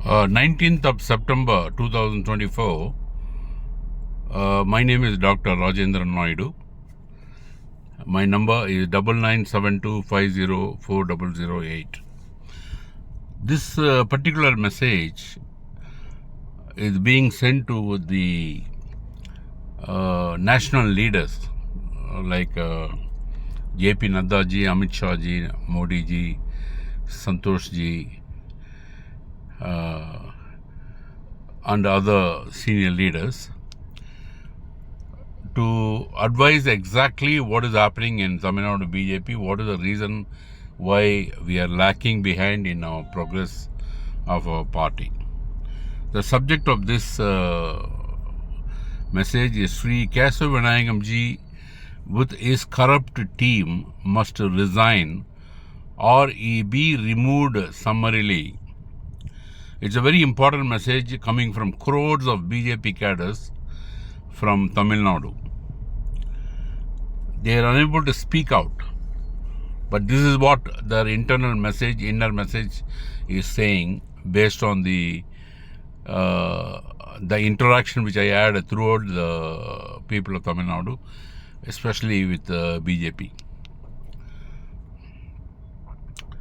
19th of September 2024. My name is Dr. Rajendra Naidu. My number is 9972504008. This particular message is being sent to the national leaders like JP Nadda ji, Amit Shah ji, Modi ji, Santosh ji, and other senior leaders to advise exactly what is happening in Tamil Nadu BJP, what is the reason why we are lacking behind in our progress of our party. The subject of this message is Sri Kesav Vinayagam ji with his corrupt team must resign or he be removed summarily. It's a very important message coming from crores of BJP cadres from Tamil Nadu. They are unable to speak out, but this is what their inner message is saying based on the interaction which I had throughout the people of Tamil Nadu, especially with BJP.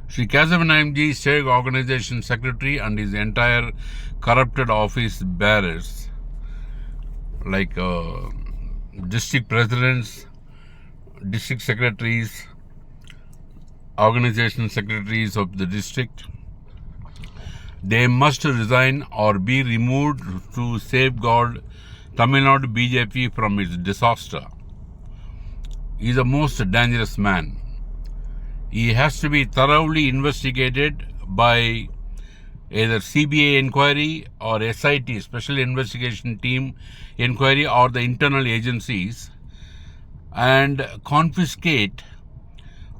Sri Kesav Vinayagam ji, State Organization Secretary, and his entire corrupted office bearers like district presidents, district secretaries, organization secretaries of the district, they must resign or be removed to safeguard Tamil Nadu BJP from its disaster. He is a most dangerous man. He has to be thoroughly investigated by either CBI inquiry or SIT, Special Investigation Team inquiry, or the internal agencies, and confiscate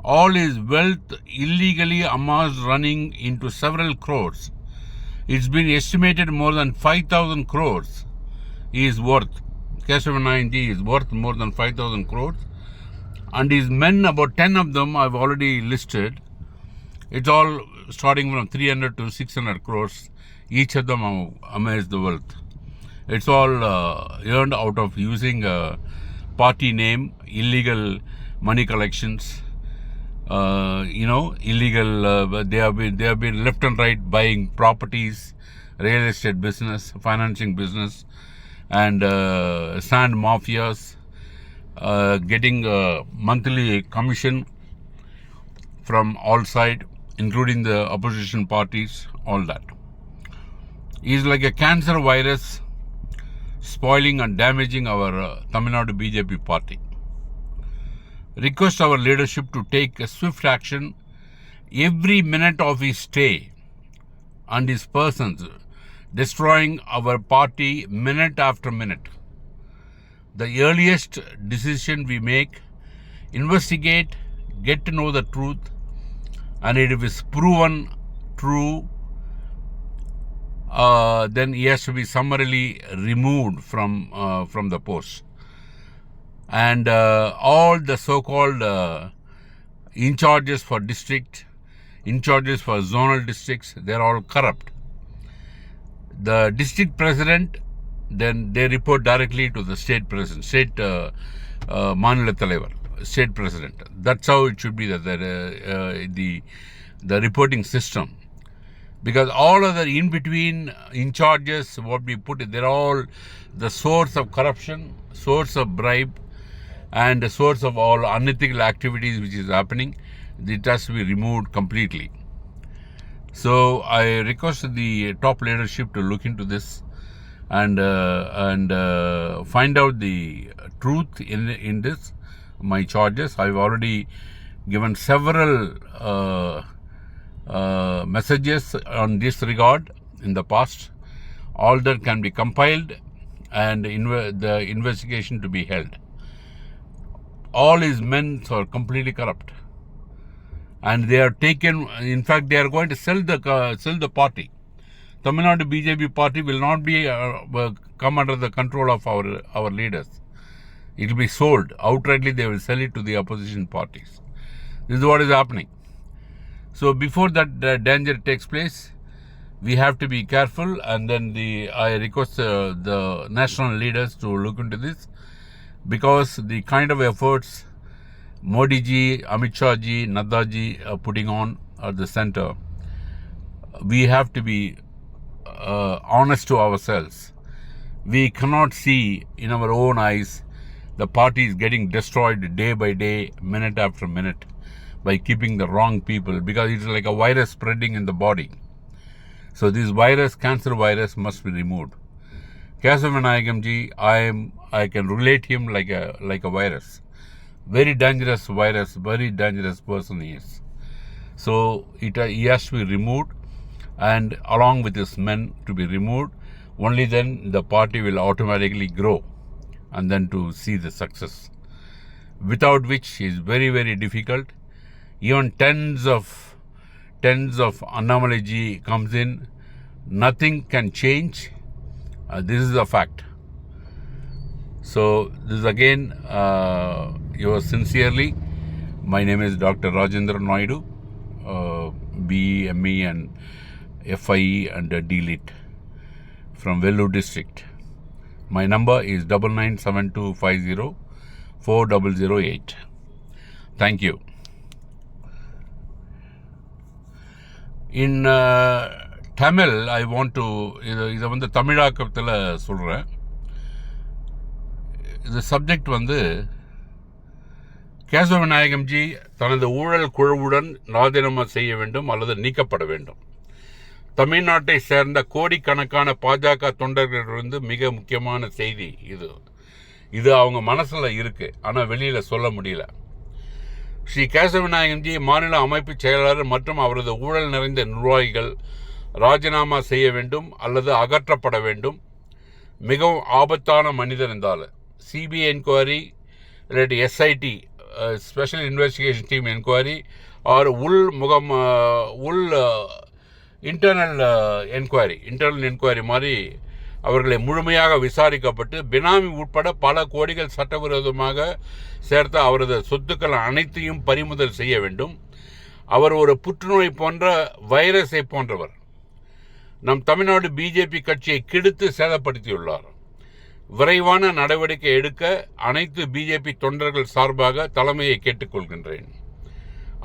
all his wealth illegally amassed running into several crores. It's been estimated more than 5,000 crores he is worth. Kesav Vinayagam ji is worth more than 5,000 crores. And his men, about 10 of them I've already listed. It's all starting from 300 to 600 crores. Each of them amassed the wealth. It's all earned out of using a party name, illegal money collections, illegal. They have been left and right buying properties, real estate business, financing business, and sand mafias, getting a monthly commission from all sides, including the opposition parties, all that. He is like a cancer virus, spoiling and damaging our Tamil Nadu BJP party. Request our leadership to take a swift action every minute of his stay and his persons, destroying our party minute after minute. The earliest decision we make, investigate, get to know the truth, and if it is proven true, then he has to be summarily removed from the post. And all the so-called in charges for district, in charges for zonal districts, they're all corrupt. The district president, then they report directly to the state president, state Manila Thalaivar, state president. That's how it should be, the reporting system. Because all other in between in charges, what we put, they're all the source of corruption, source of bribe, and the source of all unethical activities which is happening. It has to be removed completely. So I request the top leadership to look into this and find out the truth in this, my charges. I've already given several messages on this regard in the past. All that can be compiled and the investigation to be held. All his men are completely corrupt, and they are taken. In fact, they are going to sell the party. Tamil Nadu BJP party will not be come under the control of our leaders. It will be sold outrightly. They will sell it to the opposition parties. This is what is happening. So before that danger takes place, we have to be careful, and then I request the national leaders to look into this, because the kind of efforts Modi ji, Amit Shah ji, Nadda ji are putting on at the center, we have to be honest to ourselves. We cannot see in our own eyes the party is getting destroyed day by day, minute after minute, by keeping the wrong people, because it's like a virus spreading in the body. So this virus, cancer virus, must be removed. Kesavanayagam ji, I can relate him like a virus. Very dangerous virus, very dangerous person he is. So he has to be removed, and along with his men to be removed. Only then the party will automatically grow, and then to see the success. Without which is very, very difficult. Even tens of Annamalai ji comes in, nothing can change. This is a fact. So this is again yours sincerely. My name is Dr. Rajendra Naidu, BE, ME and FIE and DLIT from Vellore district. My number is 9972504008. Thank you. In Tamil, I want to இதை வந்து தமிழாக்கத்தில் சொல்கிறேன். இந்த subject வந்து Kesavanayagam G தனது ஊழல் குழுவுடன் ராஜினாமா செய்ய வேண்டும் அல்லது நீக்கப்பட வேண்டும். தமிழ்நாட்டை சேர்ந்த கோடிக்கணக்கான பாஜக தொண்டர்களிலிருந்து மிக முக்கியமான செய்தி இது அவங்க மனசில் இருக்கு, ஆனால் வெளியில் சொல்ல முடியல. ஸ்ரீ கேசவநாயகம் ஜி மாநில அமைப்பு செயலாளர் மற்றும் அவரது ஊழல் நிறைந்த நிர்வாகிகள் ராஜினாமா செய்ய வேண்டும் அல்லது அகற்றப்பட வேண்டும். மிகவும் ஆபத்தான மனிதர் என்றால் சிபிஐ என்கொயரி இல்லாட்டி SIT special investigation team enquiry or internal enquiry மாதிரி அவர்களை முழுமையாக விசாரிக்கப்பட்டு பினாமி உட்பட பல கோடிகள் சட்டவிரோதமாக சேர்த்த அவரது சொத்துக்கள் அனைத்தையும் பறிமுதல் செய்ய வேண்டும். அவர் ஒரு புற்றுநோய் போன்ற வைரஸை போன்றவர். நம் தமிழ்நாடு பிஜேபி கட்சியை கெடுத்து சேதப்படுத்தியுள்ளார். விரைவான நடவடிக்கை எடுக்க அனைத்து பிஜேபி தொண்டர்கள் சார்பாக தலைமையை கேட்டுக்கொள்கின்றேன்.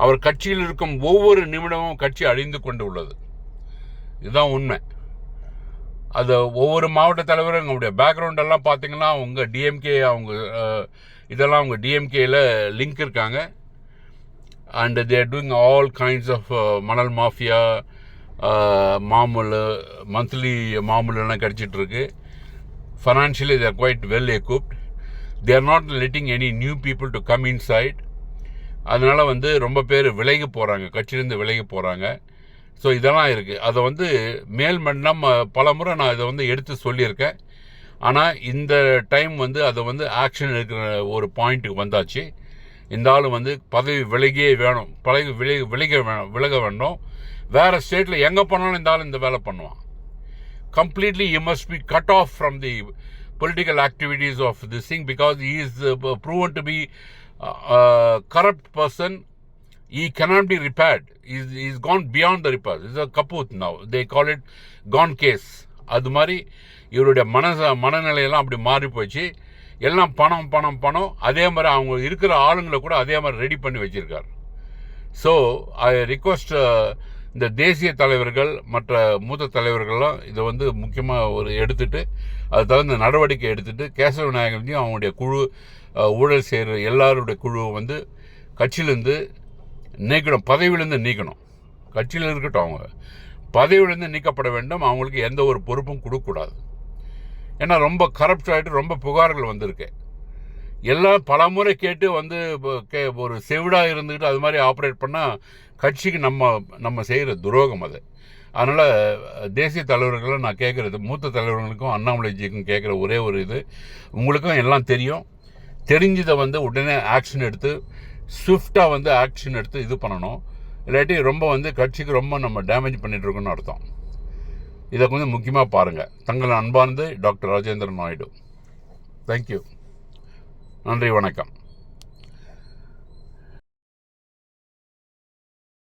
அவர் கட்சியில் இருக்கும் ஒவ்வொரு நிமிடமும் கட்சி அழிந்து கொண்டு உள்ளது. இதுதான் உண்மை. அது ஒவ்வொரு மாவட்ட தலைவரும் அவங்களுடைய பேக்ரவுண்டெல்லாம் பார்த்தீங்கன்னா அவங்க டிஎம்கே, இதெல்லாம் அவங்க டிஎம்கேல லிங்க் இருக்காங்க. And they're doing all kinds of மணல் மாஃபியா, மாமூல், மந்த்லி மாமூலெல்லாம் கிடச்சிட்ருக்கு. Financially they are quite well equipped. They are not letting any new people to come inside. அதனால் வந்து ரொம்ப பேர் விலகி போகிறாங்க, கட்சியிலேருந்து விலகி போகிறாங்க. ஸோ இதெல்லாம் இருக்குது. அதை வந்து மேல்மட்டம் பல முறை நான் இதை வந்து எடுத்து சொல்லியிருக்கேன். ஆனால் இந்த டைம் வந்து அதை வந்து ஆக்ஷன் எடுக்கிற ஒரு பாயிண்ட்டுக்கு வந்தாச்சு. இந்த ஆள் வந்து பதவி விலகியே வேணும், விலக வேண்டும். வேறு ஸ்டேட்டில் எங்கே போனாலும் இந்த ஆள் இந்த வேலை பண்ணுவான். Completely he must be cut off from the political activities of this thing, because he is proven to be a corrupt person. He cannot be repaired. He's gone beyond the repair. It's a kaput now. They call it gone case. அது மாதிரி இவருடைய மனநிலையெல்லாம் அப்படி மாறி போச்சு. எல்லாம் பணம். அதே மாதிரி அவங்க இருக்கிற ஆளுங்களை கூட அதே மாதிரி ரெடி பண்ணி வச்சிருக்காரு. ஸோ ஐ ரிக்வெஸ்ட் இந்த தேசிய தலைவர்கள் மற்ற மூத்த தலைவர்கள்லாம் இதை வந்து முக்கியமாக எடுத்துட்டு அது தகுந்த நடவடிக்கை எடுத்துட்டு கேசவநாயகம்ஜியும் அவங்களுடைய குழு, ஊழல் செய்கிற எல்லாருடைய குழுவை வந்து கட்சியிலேருந்து நீக்கணும், பதவியிலேருந்து நீக்கணும். கட்சியில் இருக்கட்டும், அவங்க பதவியிலேருந்து நீக்கப்பட வேண்டும். அவங்களுக்கு எந்த ஒரு பொறுப்பும் கொடுக்கக்கூடாது. ஏன்னா ரொம்ப கரப்ட் ஆகிட்டு ரொம்ப புகார்கள் வந்திருக்கு. எல்லாம் பல முறை கேட்டு வந்து ஒரு செவிடாக இருந்துக்கிட்டு அது மாதிரி ஆப்ரேட் பண்ணால் கட்சிக்கு நம்ம செய்கிற துரோகம் அது. அதனால் தேசிய தலைவர்களை நான் கேட்குறது, மூத்த தலைவர்களுக்கும் அண்ணாமலைஜிக்கும் கேட்குற ஒரே ஒரு இது, உங்களுக்கும் எல்லாம் தெரியும், தெரிஞ்சதை வந்து உடனே ஆக்ஷன் எடுத்து ஸ்விஃப்டாக வந்து ஆக்ஷன் எடுத்து இது பண்ணணும். இல்லாட்டி ரொம்ப வந்து கட்சிக்கு ரொம்ப நம்ம டேமேஜ் பண்ணிகிட்ருக்கோன்னு அர்த்தம். இதை கொஞ்சம் முக்கியமாக பாருங்கள். தங்கள் அன்பார்ந்து டாக்டர் ராஜேந்திர நாயுடு. தேங்க்யூ. நன்றி, வணக்கம்.